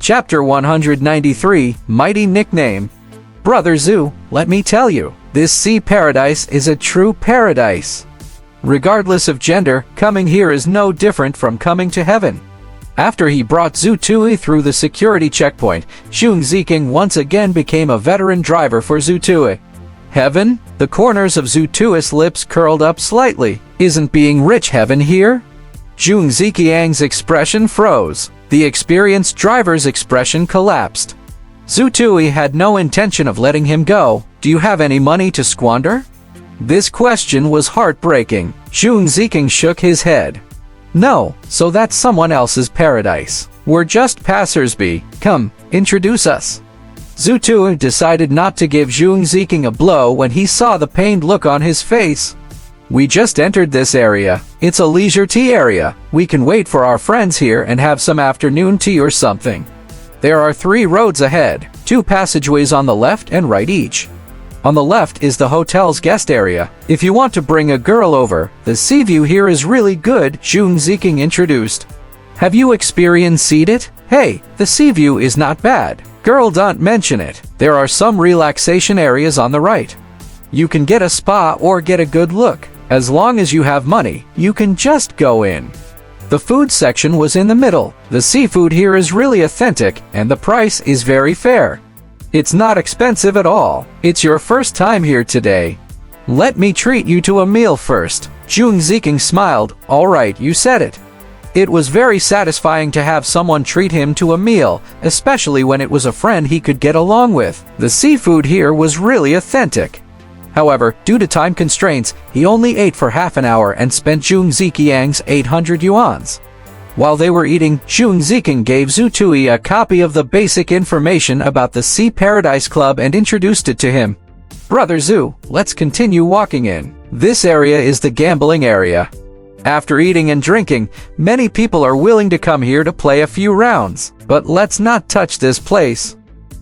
Chapter 193, Mighty Nickname. Brother Zhu, let me tell you, this sea paradise is a true paradise. Regardless of gender, coming here is no different from coming to heaven. After he brought Zhu Tui through the security checkpoint, Zhang Ziking once again became a veteran driver for Zhu Tui. Heaven? The corners of Zhu Tui's lips curled up slightly. Isn't being rich heaven here? Zhang Ziqiang's expression froze. The experienced driver's expression collapsed. Zhu Tui had no intention of letting him go. Do you have any money to squander? This question was heartbreaking. Zhang Ziking shook his head. No, so that's someone else's paradise. We're just passersby. Come, introduce us. Zhu Tui decided not to give Zhang Ziking a blow when he saw the pained look on his face. We just entered this area. It's a leisure tea area. We can wait for our friends here and have some afternoon tea or something. There are 3 roads ahead, 2 passageways on the left and right each. On the left is the hotel's guest area. If you want to bring a girl over, the sea view here is really good, Zhang Ziking introduced. Have you experienced it? Hey, the sea view is not bad. Girl, don't mention it. There are some relaxation areas on the right. You can get a spa or get a good look. As long as you have money, you can just go in. The food section was in the middle. The seafood here is really authentic, and the price is very fair. It's not expensive at all. It's your first time here today. Let me treat you to a meal first. Zhang Ziking smiled. All right, you said it. It was very satisfying to have someone treat him to a meal, especially when it was a friend he could get along with. The seafood here was really authentic. However, due to time constraints, he only ate for half an hour and spent Zhang Ziqiang's 800 yuans. While they were eating, Zhang Ziking gave Zhu Tui a copy of the basic information about the Sea Paradise Club and introduced it to him. Brother Zhu, let's continue walking in. This area is the gambling area. After eating and drinking, many people are willing to come here to play a few rounds. But let's not touch this place.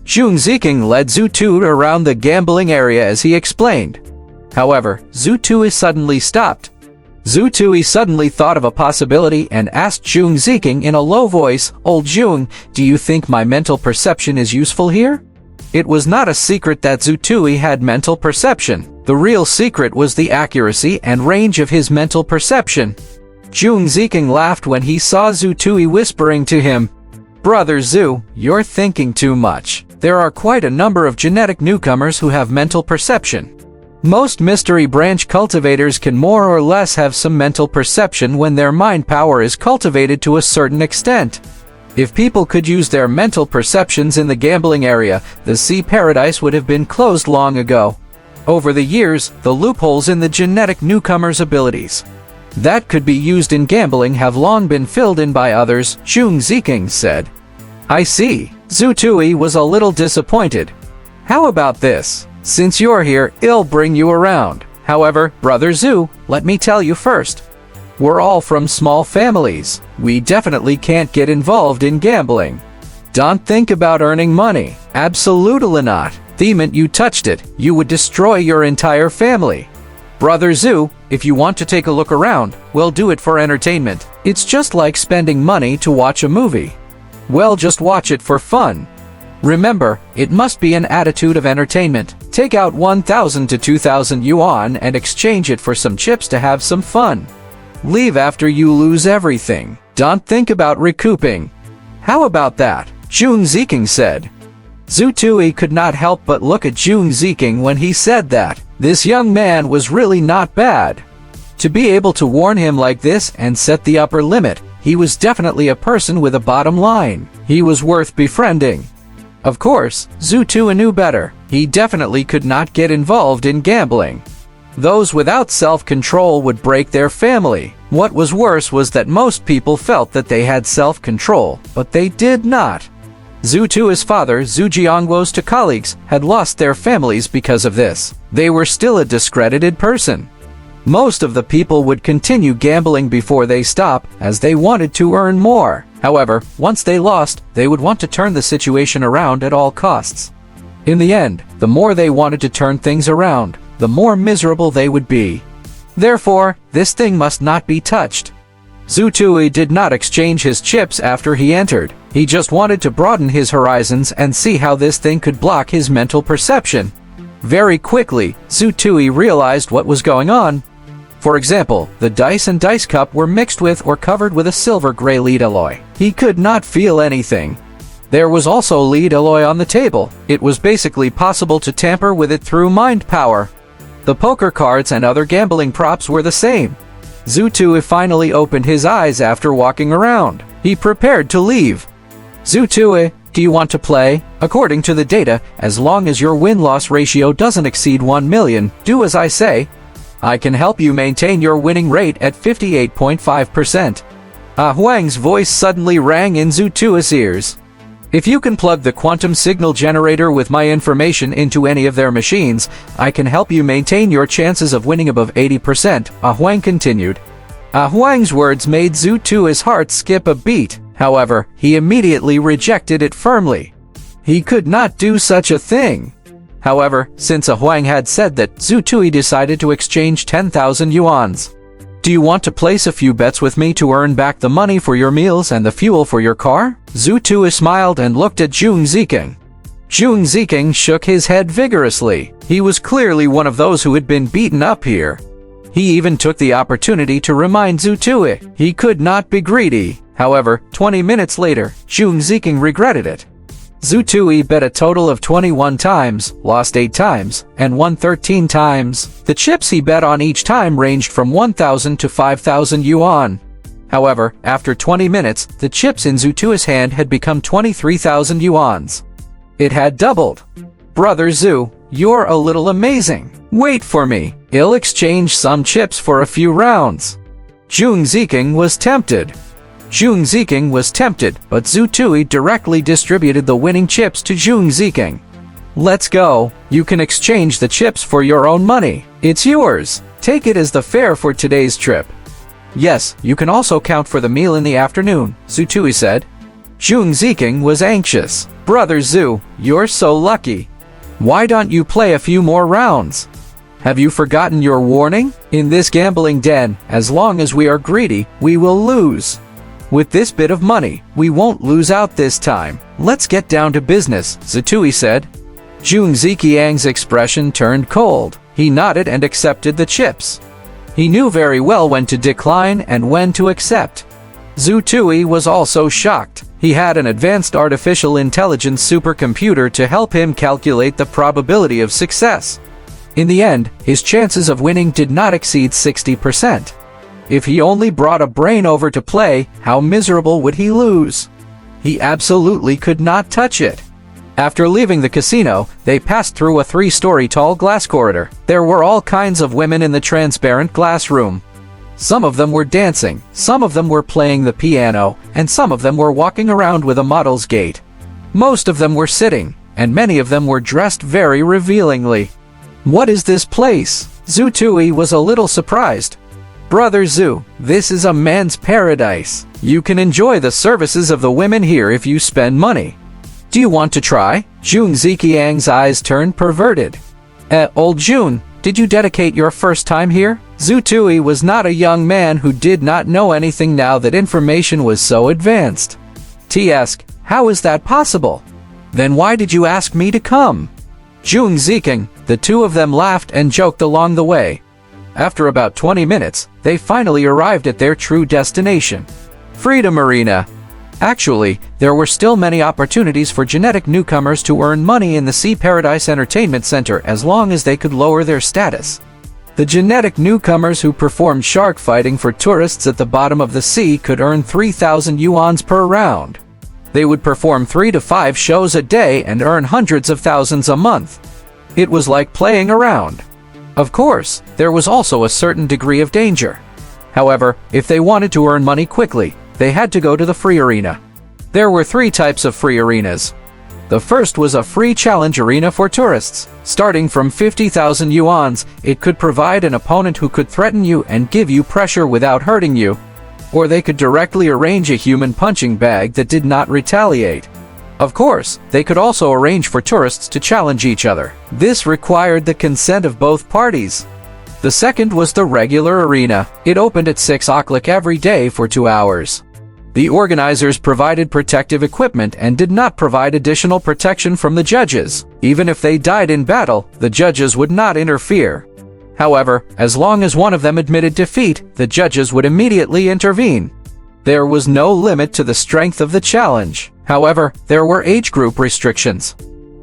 Zhang Ziking led Zhu Tui around the gambling area as he explained. However, Zhu Tui suddenly stopped. Zhu Tui suddenly thought of a possibility and asked Zhang Ziking in a low voice, Old Zhang, do you think my mental perception is useful here? It was not a secret that Zhu Tui had mental perception. The real secret was the accuracy and range of his mental perception. Zhang Ziking laughed when he saw Zhu Tui whispering to him, Brother Zhu, you're thinking too much. There are quite a number of genetic newcomers who have mental perception. Most mystery branch cultivators can more or less have some mental perception when their mind power is cultivated to a certain extent. If people could use their mental perceptions in the gambling area, the sea paradise would have been closed long ago. Over the years, the loopholes in the genetic newcomers' abilities that could be used in gambling have long been filled in by others, Zhang Ziking said. I see. Zhu Tui was a little disappointed. How about this? Since you're here, I'll bring you around. However, Brother Zhu, let me tell you first. We're all from small families. We definitely can't get involved in gambling. Don't think about earning money. Absolutely not. The minute you touched it, you would destroy your entire family. Brother Zhu, if you want to take a look around, we'll do it for entertainment. It's just like spending money to watch a movie. Well, just watch it for fun. Remember, it must be an attitude of entertainment. Take out 1,000 to 2,000 yuan and exchange it for some chips to have some fun. Leave after you lose everything. Don't think about recouping. How about that? Zhang Ziking said. Zhu Tui could not help but look at Zhang Ziking when he said that. This young man was really not bad. To be able to warn him like this and set the upper limit, he was definitely a person with a bottom line. He was worth befriending. Of course, Zhu Tui knew better. He definitely could not get involved in gambling. Those without self-control would break their family. What was worse was that most people felt that they had self-control, but they did not. Zhu Tui's father, Zhu Jiangguo's two colleagues, had lost their families because of this. They were still a discredited person. Most of the people would continue gambling before they stop, as they wanted to earn more. However, once they lost, they would want to turn the situation around at all costs. In the end, the more they wanted to turn things around, the more miserable they would be. Therefore, this thing must not be touched. Zhu Tui did not exchange his chips after he entered. He just wanted to broaden his horizons and see how this thing could block his mental perception. Very quickly, Zhu Tui realized what was going on. For example, the dice and dice cup were mixed with or covered with a silver gray lead alloy. He could not feel anything. There was also lead alloy on the table. It was basically possible to tamper with it through mind power. The poker cards and other gambling props were the same. Zhu Tui finally opened his eyes after walking around. He prepared to leave. Zhu Tui, do you want to play? According to the data, as long as your win-loss ratio doesn't exceed 1 million, do as I say. I can help you maintain your winning rate at 58.5%. Huang's voice suddenly rang in Zhu Tui's ears. If you can plug the quantum signal generator with my information into any of their machines, I can help you maintain your chances of winning above 80%, Huang continued. Huang's words made Zhu Tui's heart skip a beat. However, he immediately rejected it firmly. He could not do such a thing. However, since Huang had said that, Zhu Tui decided to exchange 10,000 yuans. Do you want to place a few bets with me to earn back the money for your meals and the fuel for your car? Zhu Tui smiled and looked at Zhong Ziking. Zhong Ziking shook his head vigorously. He was clearly one of those who had been beaten up here. He even took the opportunity to remind Zhu Tui he could not be greedy. However, 20 minutes later, Zhong Ziking regretted it. Zhu Tui bet a total of 21 times, lost 8 times, and won 13 times. The chips he bet on each time ranged from 1,000 to 5,000 yuan. However, after 20 minutes, the chips in Zhu Tui's hand had become 23,000 yuans. It had doubled. Brother Zhu, you're a little amazing. Wait for me. I'll exchange some chips for a few rounds. Zhong Ziking was tempted. Zhong Ziking was tempted, but Zhu Tui directly distributed the winning chips to Zhong Ziking. Let's go. You can exchange the chips for your own money. It's yours. Take it as the fare for today's trip. Yes, you can also count for the meal in the afternoon, Zhu Tui said. Zhong Ziking was anxious. Brother Zhu, you're so lucky. Why don't you play a few more rounds? Have you forgotten your warning? In this gambling den, as long as we are greedy, we will lose. With this bit of money, we won't lose out this time. Let's get down to business, Zhu Tui said. Zhong Ziqiang's expression turned cold. He nodded and accepted the chips. He knew very well when to decline and when to accept. Zhu Tui was also shocked. He had an advanced artificial intelligence supercomputer to help him calculate the probability of success. In the end, his chances of winning did not exceed 60%. If he only brought a brain over to play, how miserable would he lose? He absolutely could not touch it. After leaving the casino, they passed through a 3-story tall glass corridor. There were all kinds of women in the transparent glass room. Some of them were dancing, some of them were playing the piano, and some of them were walking around with a model's gait. Most of them were sitting, and many of them were dressed very revealingly. What is this place? Zhu Tui was a little surprised. Brother Zhu, this is a man's paradise. You can enjoy the services of the women here if you spend money. Do you want to try? Zhong Ziqiang's eyes turned perverted. Old Jun, did you dedicate your first time here? Zhu Tui was not a young man who did not know anything now that information was so advanced. T-ask, how is that possible? Then why did you ask me to come? Zhong Ziqing, the two of them laughed and joked along the way. After about 20 minutes, they finally arrived at their true destination, Freedom Arena. Actually, there were still many opportunities for genetic newcomers to earn money in the Sea Paradise Entertainment Center as long as they could lower their status. The genetic newcomers who performed shark fighting for tourists at the bottom of the sea could earn 3,000 yuans per round. They would perform 3 to 5 shows a day and earn hundreds of thousands a month. It was like playing around. Of course, there was also a certain degree of danger. However, if they wanted to earn money quickly, they had to go to the free arena. There were 3 types of free arenas. The first was a free challenge arena for tourists. Starting from 50,000 yuans, it could provide an opponent who could threaten you and give you pressure without hurting you. Or they could directly arrange a human punching bag that did not retaliate. Of course, they could also arrange for tourists to challenge each other. This required the consent of both parties. The second was the regular arena. It opened at 6 o'clock every day for 2 hours. The organizers provided protective equipment and did not provide additional protection from the judges. Even if they died in battle, the judges would not interfere. However, as long as one of them admitted defeat, the judges would immediately intervene. There was no limit to the strength of the challenge. However, there were age group restrictions.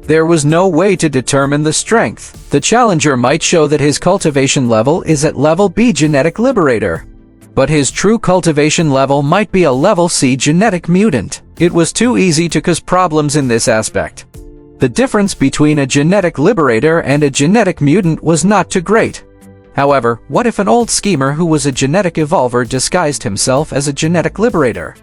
There was no way to determine the strength. The challenger might show that his cultivation level is at level B genetic liberator, but his true cultivation level might be a level C genetic mutant. It was too easy to cause problems in this aspect. The difference between a genetic liberator and a genetic mutant was not too great. However, what if an old schemer who was a genetic evolver disguised himself as a genetic liberator?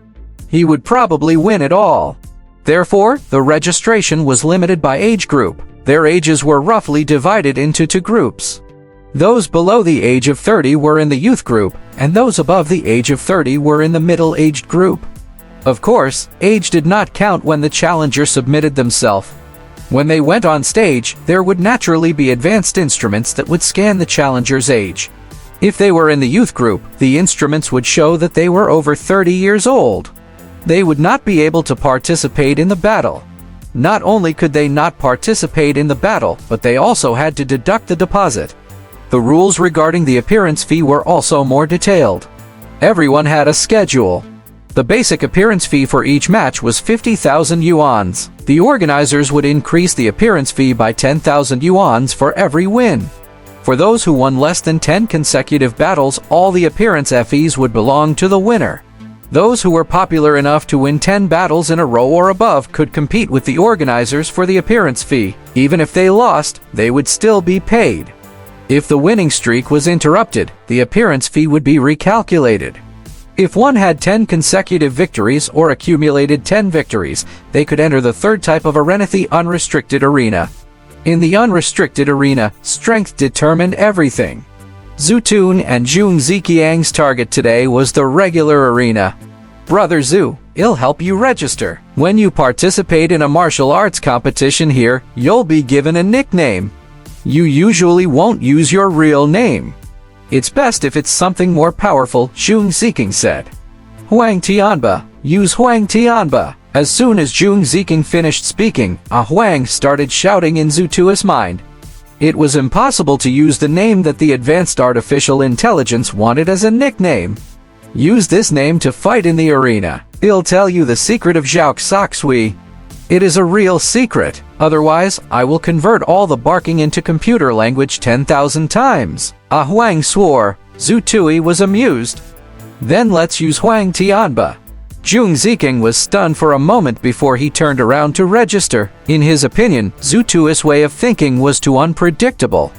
He would probably win it all. Therefore, the registration was limited by age group. Their ages were roughly divided into 2 groups. Those below the age of 30 were in the youth group, and those above the age of 30 were in the middle-aged group. Of course, age did not count when the challenger submitted themselves. When they went on stage, there would naturally be advanced instruments that would scan the challenger's age. If they were in the youth group, the instruments would show that they were over 30 years old. They would not be able to participate in the battle. Not only could they not participate in the battle, but they also had to deduct the deposit. The rules regarding the appearance fee were also more detailed. Everyone had a schedule. The basic appearance fee for each match was 50,000 yuans. The organizers would increase the appearance fee by 10,000 yuans for every win. For those who won less than 10 consecutive battles, all the appearance fees would belong to the winner. Those who were popular enough to win 10 battles in a row or above could compete with the organizers for the appearance fee. Even if they lost, they would still be paid. If the winning streak was interrupted, the appearance fee would be recalculated. If one had 10 consecutive victories or accumulated 10 victories, they could enter the third type of arena, the unrestricted arena. In the unrestricted arena, strength determined everything. Zhu Tun and Zhong Ziqiang's target today was the regular arena. Brother Zhu, I'll help you register. When you participate in a martial arts competition here, you'll be given a nickname. You usually won't use your real name. It's best if it's something more powerful, Zhong Ziqing said. Huang Tianba, use Huang Tianba. As soon as Zhong Ziqing finished speaking, a Huang started shouting in Zhu Tui's mind. It was impossible to use the name that the advanced artificial intelligence wanted as a nickname. Use this name to fight in the arena. I'll tell you the secret of Zhao Saxui. It is a real secret. Otherwise, I will convert all the barking into computer language 10,000 times. Ah Huang swore. Zhu Tui was amused. Then let's use Huang Tianba. Zhong Ziqing was stunned for a moment before he turned around to register. In his opinion, Zhu Tui's way of thinking was too unpredictable.